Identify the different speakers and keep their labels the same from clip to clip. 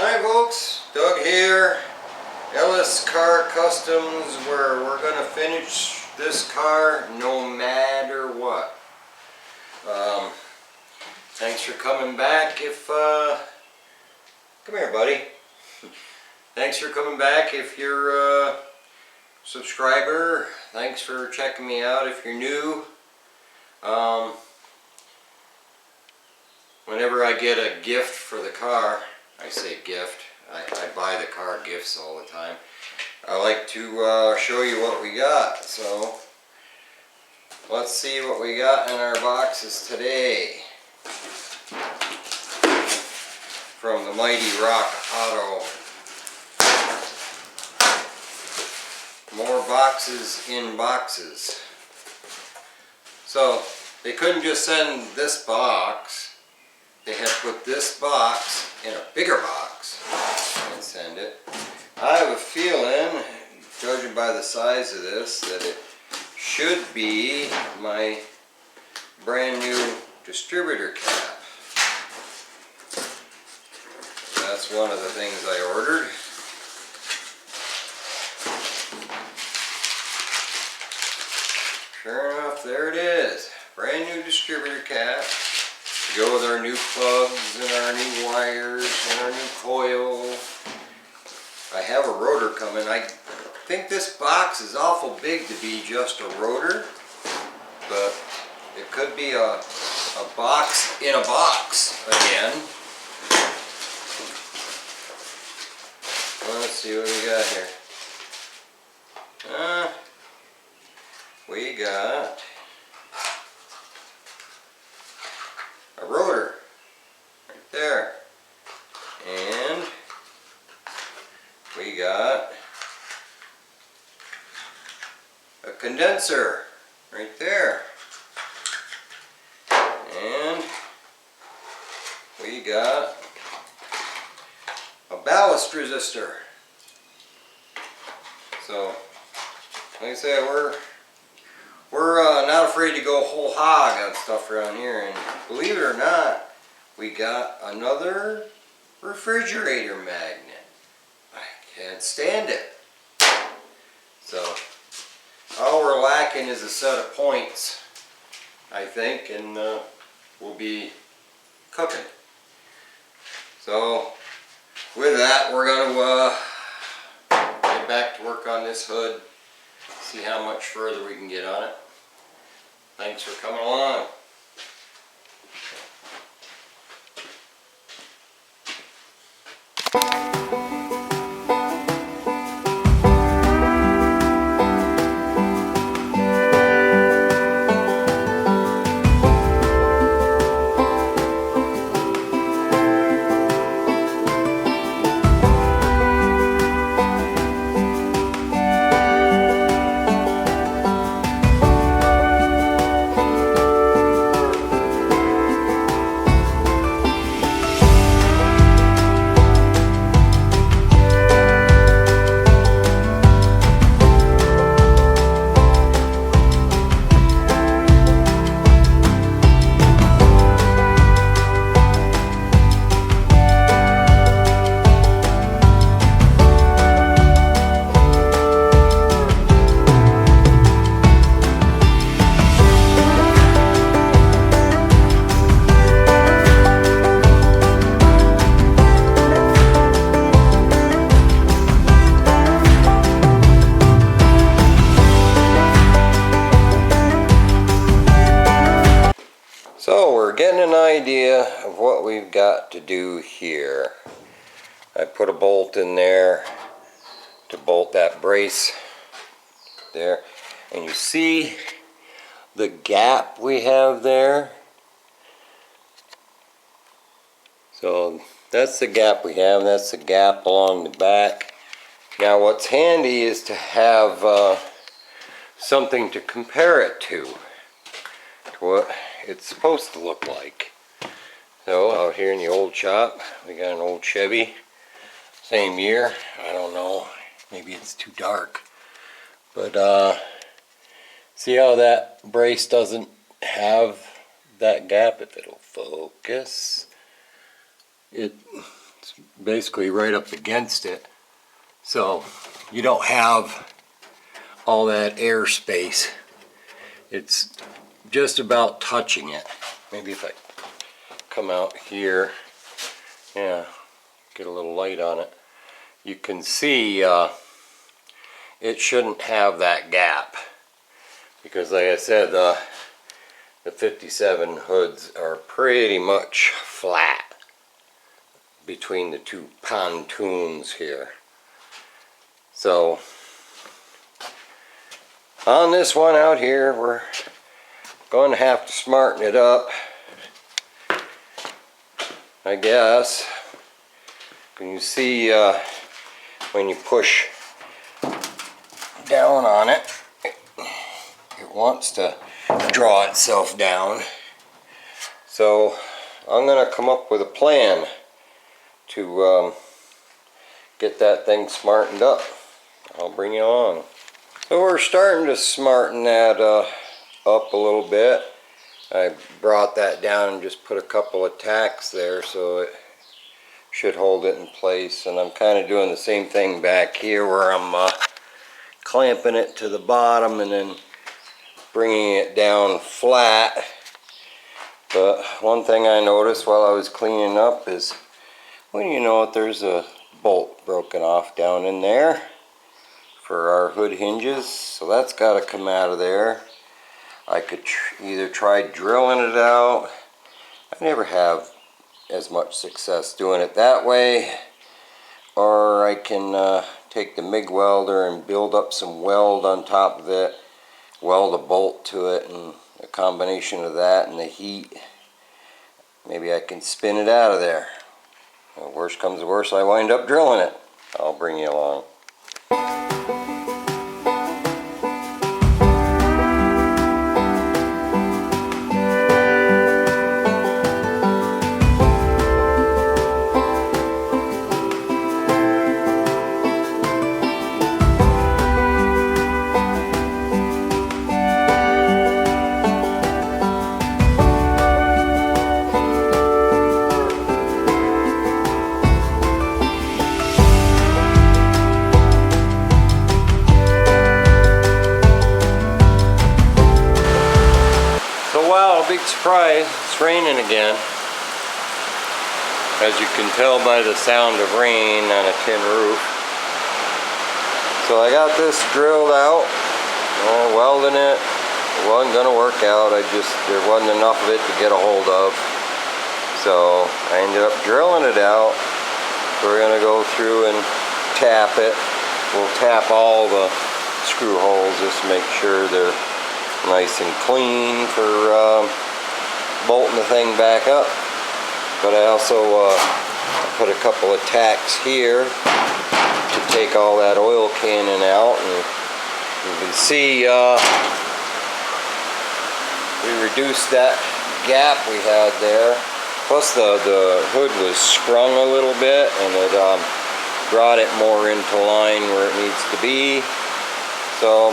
Speaker 1: Hi folks, Doug here, Ellis Car Customs, where we're going to finish this car no matter what. Thanks for coming back. Come here buddy. Thanks for coming back if you're a subscriber. Thanks for checking me out if you're new. Whenever I get a gift for the car, I say gift, I buy the car gifts all the time. I like to show you what we got. So let's see what we got in our boxes today. From the Mighty Rock Auto. More boxes in boxes. So they couldn't just send this box. They had to put this box in a bigger box and send it. I have a feeling, judging by the size of this, that it should be my brand new distributor cap. That's one of the things I ordered. Sure enough, there it is. Brand new distributor cap. To go with our new plugs and our new wires and our new coil. I have a rotor coming. I think this box is awful big to be just a rotor, but it could be a box in a box again. Let's see what we got here. We got a rotor right there, and we got a condenser right there, and we got a ballast resistor. So like I said, we're not afraid to go whole hog on stuff around here, and believe it or not, we got another refrigerator magnet. I can't stand it. So all we're lacking is a set of points, I think, and we'll be cooking. So with that, we're going to get back to work on this hood, see how much further we can get on it. Thanks for coming along. So we're getting an idea of what we've got to do here. I put a bolt in there to bolt that brace there, and you see the gap we have there. So that's the gap we have, that's the gap along the back. Now what's handy is to have something to compare it to what it's supposed to look like. So out here in the old shop, we got an old Chevy, same year. I don't know, maybe it's too dark, but see how that brace doesn't have that gap? If it'll focus, it's It's basically right up against it, so you don't have all that air space. It's just about touching it. Maybe if I come out here, yeah, get a little light on it, you can see it shouldn't have that gap, because like I said, the 57 hoods are pretty much flat between the two pontoons here. So on this one out here, we're going to have to smarten it up, I guess. Can you see when you push down on it, it wants to draw itself down. So I'm going to come up with a plan to get that thing smartened up. I'll bring you along. So we're starting to smarten that up a little bit. I brought that down and just put a couple of tacks there so it should hold it in place. And I'm kind of doing the same thing back here where I'm clamping it to the bottom and then bringing it down flat. But one thing I noticed while I was cleaning up is, when you know it, there's a bolt broken off down in there for our hood hinges, so that's got to come out of there. I could either try drilling it out. I never have as much success doing it that way, or I can take the MIG welder and build up some weld on top of it, weld a bolt to it, and a combination of that and the heat, maybe I can spin it out of there. Well, worst comes to worst, I wind up drilling it. I'll bring you along. Big surprise, it's raining again. As you can tell by the sound of rain on a tin roof. So I got this drilled out, welding it. It wasn't going to work out, there wasn't enough of it to get a hold of. So I ended up drilling it out. So we're going to go through and tap it. We'll tap all the screw holes just to make sure they're nice and clean for bolting the thing back up. But I also put a couple of tacks here to take all that oil cannon out, and you can see we reduced that gap we had there. Plus the hood was sprung a little bit, and it brought it more into line where it needs to be. So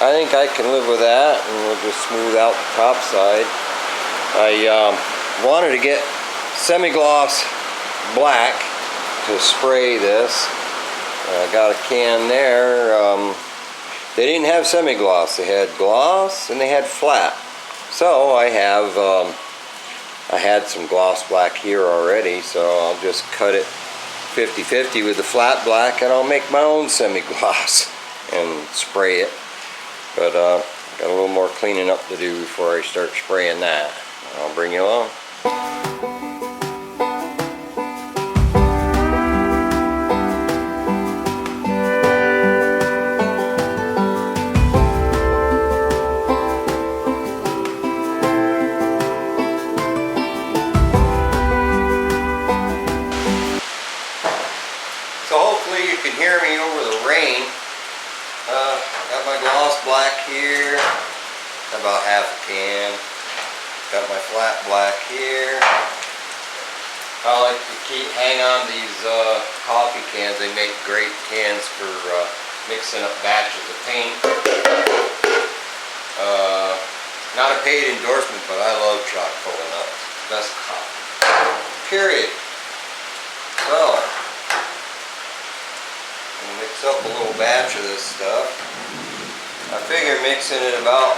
Speaker 1: I think I can live with that, and we'll just smooth out the top side. I wanted to get semi-gloss black to spray this. I got a can there. They didn't have semi-gloss. They had gloss and they had flat. So I had some gloss black here already, so I'll just cut it 50-50 with the flat black, and I'll make my own semi-gloss and spray it. But got a little more cleaning up to do before I start spraying that. I'll bring you along. So hopefully you can hear me over the rain. Got my gloss black here, about half a can. Got my flat black here. I like to hang on these coffee cans. They make great cans for mixing up batches of paint. Not a paid endorsement, but I love chock full of nuts. Best coffee. Period. So, I'm gonna mix up a little batch of this stuff. I figure mixing it about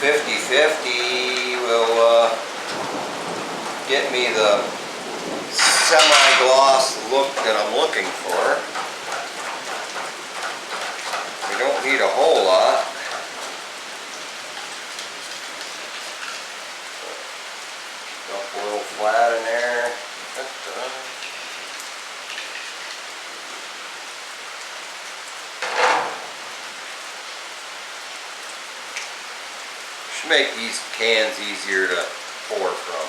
Speaker 1: 50-50 will get me the semi-gloss look that I'm looking for. We don't need a whole lot. Dump a little flat in there. Should make these cans easier to pour from.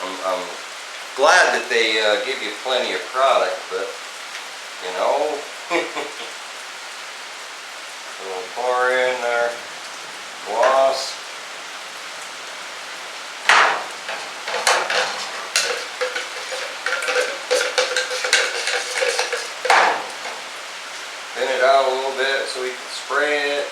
Speaker 1: I'm glad that they give you plenty of product, but you know, we'll pour in our gloss. Thin it out a little bit so we can spray it.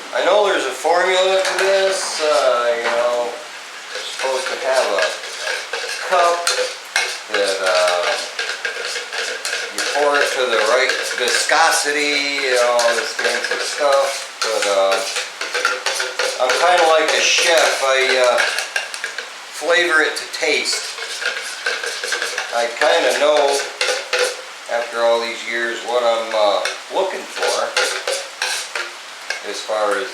Speaker 1: I know there's a formula to this, you know, you're supposed to have a cup that you pour it to the right viscosity, you know, all this fancy stuff, but I'm kind of like a chef. I flavor it to taste. I kind of know, after all these years, what I'm looking for as far as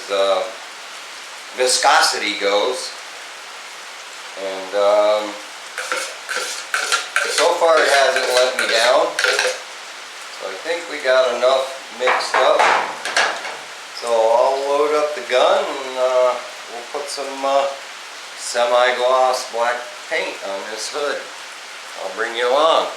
Speaker 1: viscosity goes, and so far it hasn't let me down, so I think we got enough mixed up. So I'll load up the gun and we'll put some semi-gloss black paint on this hood. I'll bring you along.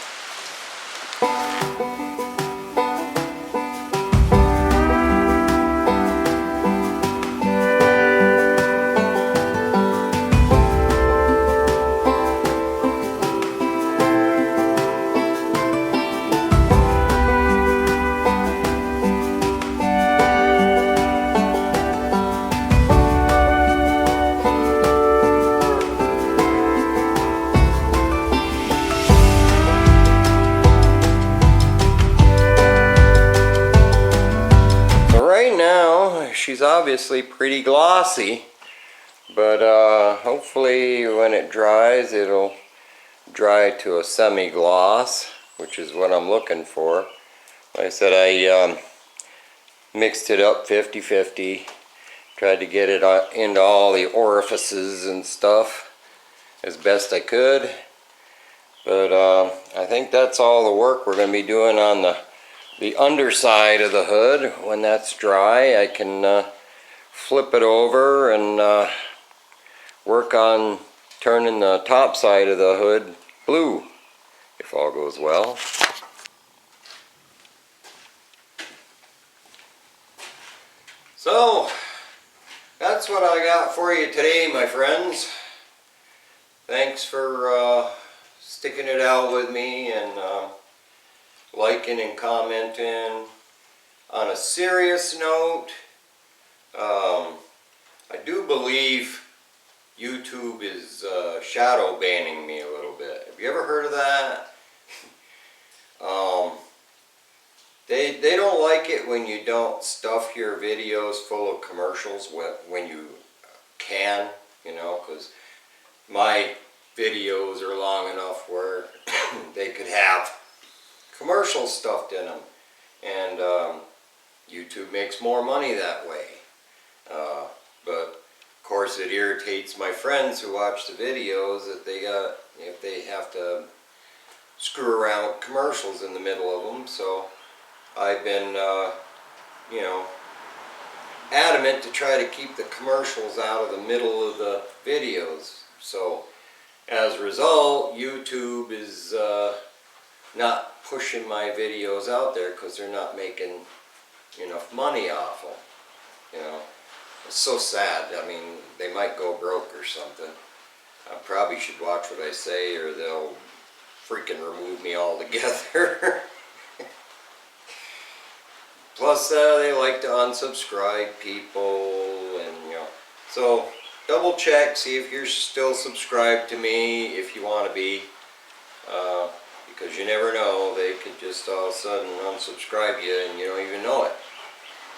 Speaker 1: She's obviously pretty glossy, but hopefully when it dries it'll dry to a semi-gloss, which is what I'm looking for. Like I said, I mixed it up 50-50, tried to get it into all the orifices and stuff as best I could, but I think that's all the work we're going to be doing on the underside of the hood. When that's dry, I can flip it over and work on turning the top side of the hood blue, if all goes well. So, that's what I got for you today, my friends. Thanks for sticking it out with me and liking and commenting. On a serious note, I do believe YouTube is shadow banning me a little bit. Have you ever heard of that? They don't like it when you don't stuff your videos full of commercials when you can, you know, because my videos are long enough where they could have commercials stuffed in them, and YouTube makes more money that way. But of course it irritates my friends who watch the videos that if they have to screw around with commercials in the middle of them. So I've been you know, adamant to try to keep the commercials out of the middle of the videos. So as a result, YouTube is not pushing my videos out there because they're not making enough money off them. You know, it's so sad. I mean, they might go broke or something. I probably should watch what I say or they'll freaking remove me altogether. Plus, they like to unsubscribe people, and you know. So double check, see if you're still subscribed to me, if you want to be, because you never know, they could just all of a sudden unsubscribe you and you don't even know it.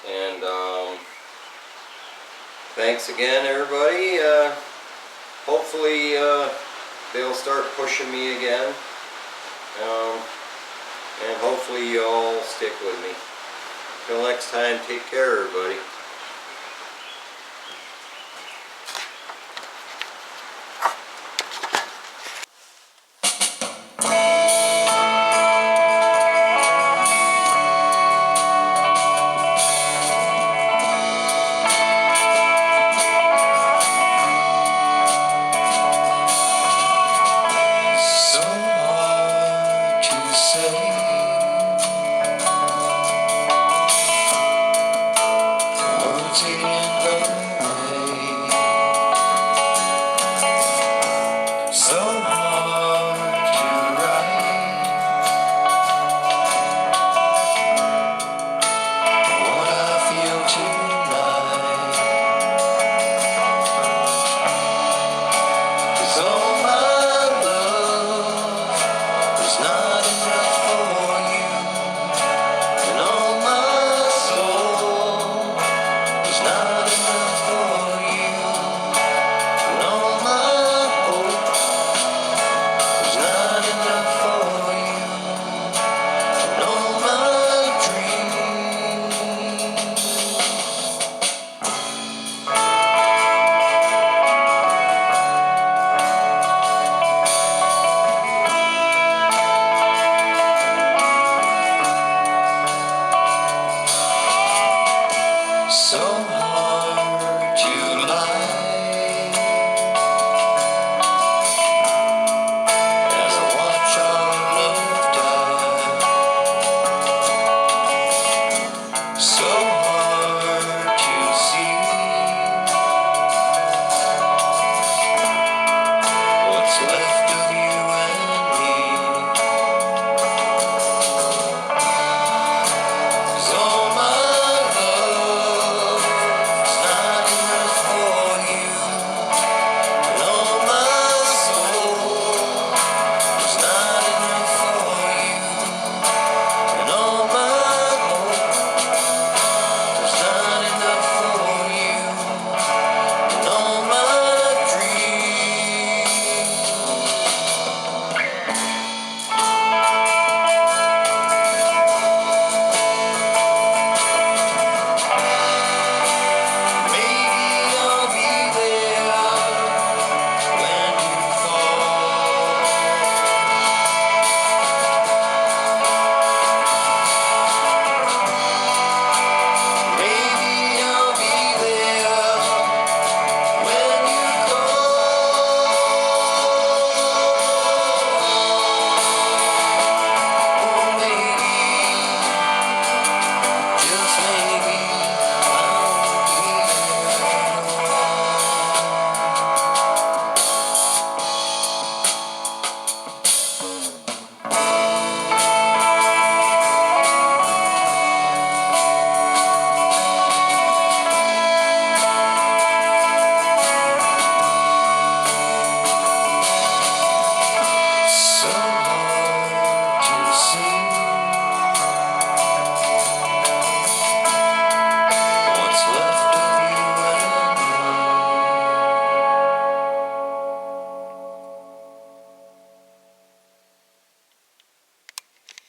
Speaker 1: And thanks again, everybody. Hopefully they'll start pushing me again, and hopefully you all stick with me. Till next time, take care, everybody. So hard to say. Words in the way. So hard to write what I feel tonight. 'Cause all my love is not enough for you, and all my soul is not enough for you, and all my hope is not enough for you, and all my dreams. So hard to lie as I watch our love die. So